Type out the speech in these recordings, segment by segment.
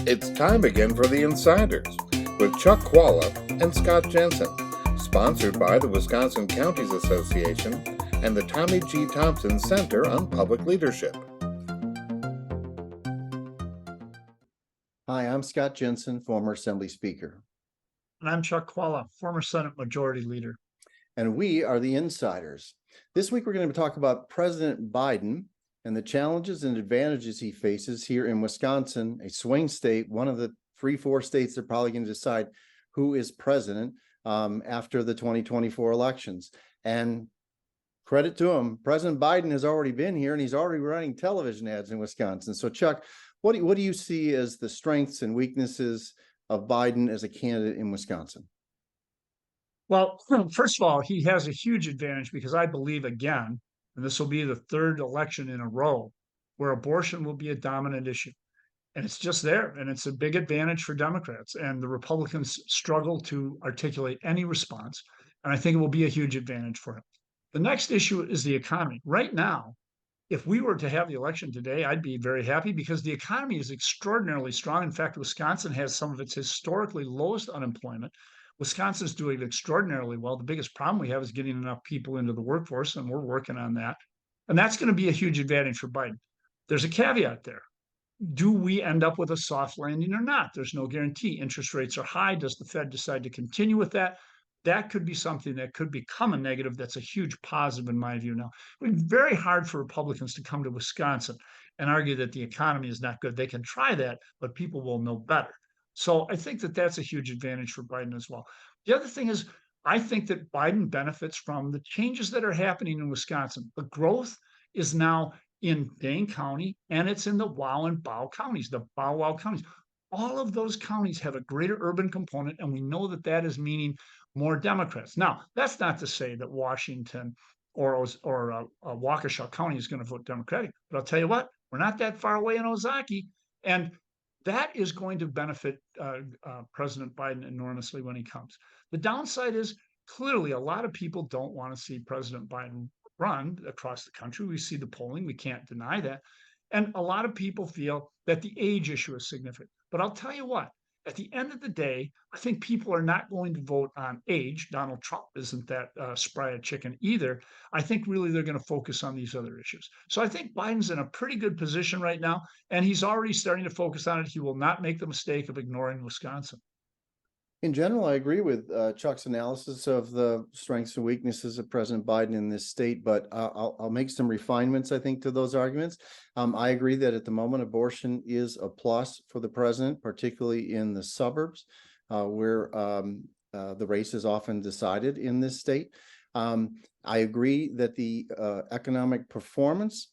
It's time again for the Insiders with Chuck Chvala and Scott Jensen, sponsored by the Wisconsin Counties Association and the Tommy G. Thompson Center on Public Leadership. Hi, I'm Scott Jensen, former Assembly Speaker. And I'm Chuck Chvala, former Senate Majority Leader. And we are the Insiders. This week, we're going to talk about President Biden and the challenges and advantages he faces here in Wisconsin, a swing state, one of the 3-4 states that are probably going to decide who is president after the 2024 elections. And credit to him, President Biden has already been here and he's already running television ads in Wisconsin. So Chuck, what do you see as the strengths and weaknesses of Biden as a candidate in Wisconsin? Well, first of all, he has a huge advantage because I believe, again, and this will be the third election in a row where abortion will be a dominant issue. And it's just there. And it's a big advantage for Democrats. And the Republicans struggle to articulate any response. And I think it will be a huge advantage for him. The next issue is the economy. Right now, if we were to have the election today, I'd be very happy because the economy is extraordinarily strong. In fact, Wisconsin has some of its historically lowest unemployment. Wisconsin's doing extraordinarily well. The biggest problem we have is getting enough people into the workforce, and we're working on that. And that's going to be a huge advantage for Biden. There's a caveat there. Do we end up with a soft landing or not? There's no guarantee. Interest rates are high. Does the Fed decide to continue with that? That could be something that could become a negative. That's a huge positive in my view now. It's very hard for Republicans to come to Wisconsin and argue that the economy is not good. They can try that, but people will know better. So I think that that's a huge advantage for Biden as well. The other thing is, I think that Biden benefits from the changes that are happening in Wisconsin. The growth is now in Dane County and it's in the Wow and Bow counties, the Bow Wow counties. All of those counties have a greater urban component, and we know that that is meaning more Democrats. Now, that's not to say that Washington or Waukesha County is going to vote Democratic, but I'll tell you what, we're not that far away in Ozaukee, and that is going to benefit President Biden enormously when he comes. The downside is clearly a lot of people don't want to see President Biden run across the country. We see the polling. We can't deny that. And a lot of people feel that the age issue is significant. But I'll tell you what, at the end of the day, I think people are not going to vote on age. Donald Trump isn't that spry a chicken either. I think really they're going to focus on these other issues. So I think Biden's in a pretty good position right now, and he's already starting to focus on it. He will not make the mistake of ignoring Wisconsin. In general, I agree with Chuck's analysis of the strengths and weaknesses of President Biden in this state, but I'll make some refinements, I think, to those arguments. I agree that at the moment, abortion is a plus for the president, particularly in the suburbs, where the race is often decided in this state. I agree that the economic performance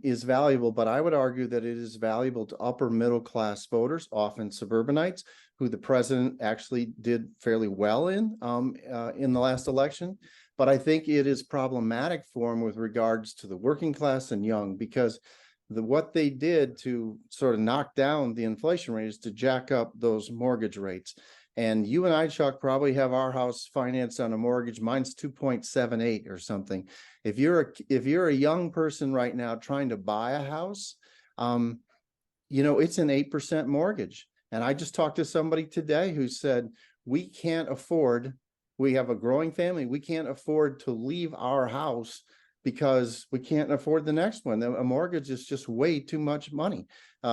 is valuable, but I would argue that it is valuable to upper middle class voters, often suburbanites, who the president actually did fairly well in the last election. But I think it is problematic for him with regards to the working class and young, because what they did to sort of knock down the inflation rate is to jack up those mortgage rates. And you and I, Chuck, probably have our house financed on a mortgage. Mine's 2.78 or something. If you're a young person right now trying to buy a house, it's an 8% mortgage. And I just talked to somebody today who said, we have a growing family. We can't afford to leave our house because we can't afford the next one. A mortgage is just way too much money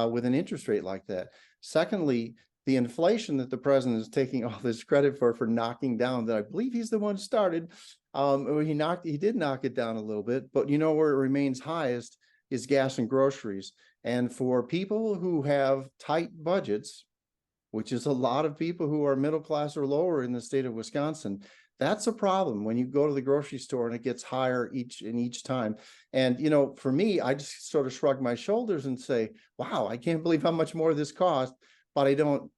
with an interest rate like that. Secondly, the inflation that the president is taking all this credit for knocking down, that I believe he's the one started. He did knock it down a little bit, but where it remains highest is gas and groceries. And for people who have tight budgets, which is a lot of people who are middle class or lower in the state of Wisconsin, that's a problem when you go to the grocery store and it gets higher each time. And, for me, I just sort of shrug my shoulders and say, wow, I can't believe how much more this costs, but I don't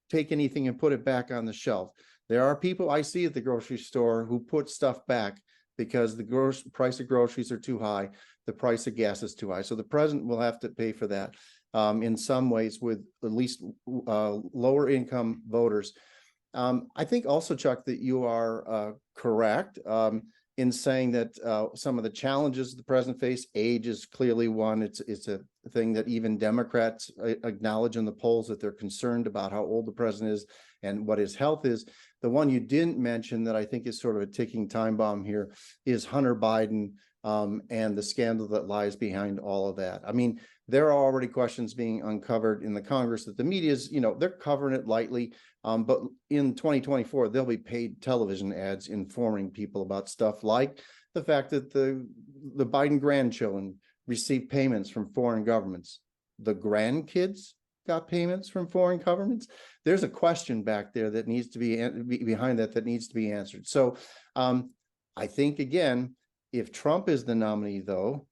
take anything and put it back on the shelf. There are people I see at the grocery store who put stuff back because the price of groceries are too high, the price of gas is too high. So the president will have to pay for that in some ways with at least lower income voters. I think also, Chuck, that you are correct in saying that some of the challenges the president faced, age is clearly one. It's a thing that even Democrats acknowledge in the polls, that they're concerned about how old the president is and what his health is. The one you didn't mention that I think is sort of a ticking time bomb here is Hunter Biden and the scandal that lies behind all of that. I mean, there are already questions being uncovered in the Congress that the media's, they're covering it lightly. But in 2024, there'll be paid television ads informing people about stuff like the fact that the Biden grandchildren received payments from foreign governments. The grandkids got payments from foreign governments. There's a question back there that needs to be behind that needs to be answered. So I think, again, if Trump is the nominee, though,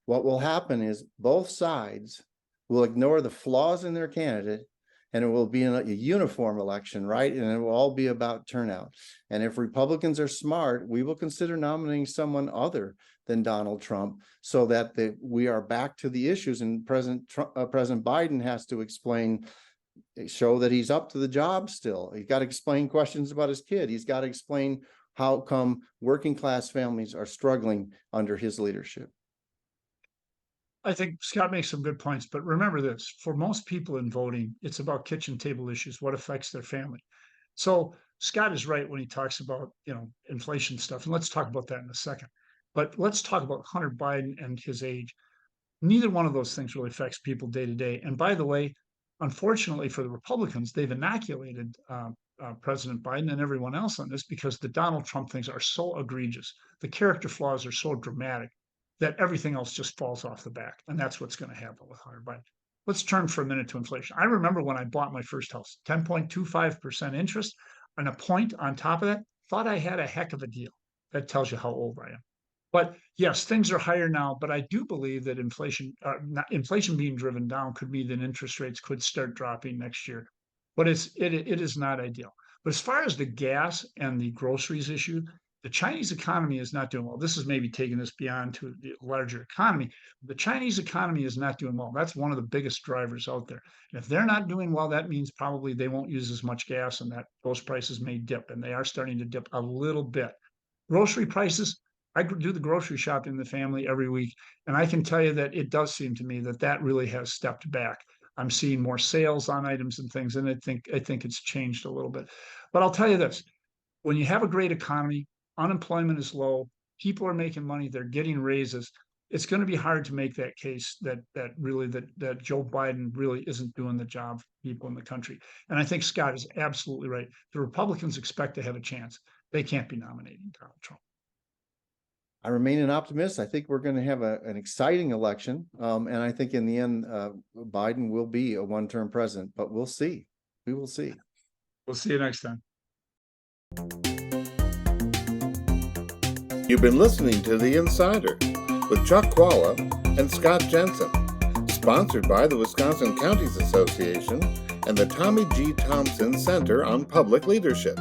what will happen is both sides will ignore the flaws in their candidate, and it will be a uniform election, right? And it will all be about turnout. And if Republicans are smart, we will consider nominating someone other than Donald Trump, so that we are back to the issues. And President Biden has to show that he's up to the job still. He's got to explain questions about his kid. He's got to explain how come working class families are struggling under his leadership. I think Scott makes some good points, but remember this, for most people in voting, it's about kitchen table issues, what affects their family. So Scott is right when he talks about, inflation stuff, and let's talk about that in a second. But let's talk about Hunter Biden and his age. Neither one of those things really affects people day to day. And by the way, unfortunately for the Republicans, they've inoculated President Biden and everyone else on this, because the Donald Trump things are so egregious. The character flaws are so dramatic that everything else just falls off the back. And that's what's going to happen with Hunter Biden. Let's turn for a minute to inflation. I remember when I bought my first house, 10.25% interest and a point on top of that, thought I had a heck of a deal. That tells you how old I am. But yes, things are higher now, but I do believe that inflation being driven down could mean that interest rates could start dropping next year. But it is not ideal. But as far as the gas and the groceries issue, the Chinese economy is not doing well. This is maybe taking this beyond to the larger economy. The Chinese economy is not doing well. That's one of the biggest drivers out there. And if they're not doing well, that means probably they won't use as much gas, and that those prices may dip, and they are starting to dip a little bit. Grocery prices, I do the grocery shopping in the family every week, and I can tell you that it does seem to me that really has stepped back. I'm seeing more sales on items and things, and I think it's changed a little bit. But I'll tell you this, when you have a great economy, unemployment is low, people are making money, they're getting raises, it's going to be hard to make that case that Joe Biden really isn't doing the job for people in the country. And I think Scott is absolutely right. The Republicans expect to have a chance. They can't be nominating Donald Trump. I remain an optimist. I think we're going to have an exciting election. And I think in the end, Biden will be a one-term president, but we'll see. We will see. We'll see you next time. You've been listening to The Insider with Chuck Chvala and Scott Jensen, sponsored by the Wisconsin Counties Association and the Tommy G. Thompson Center on Public Leadership.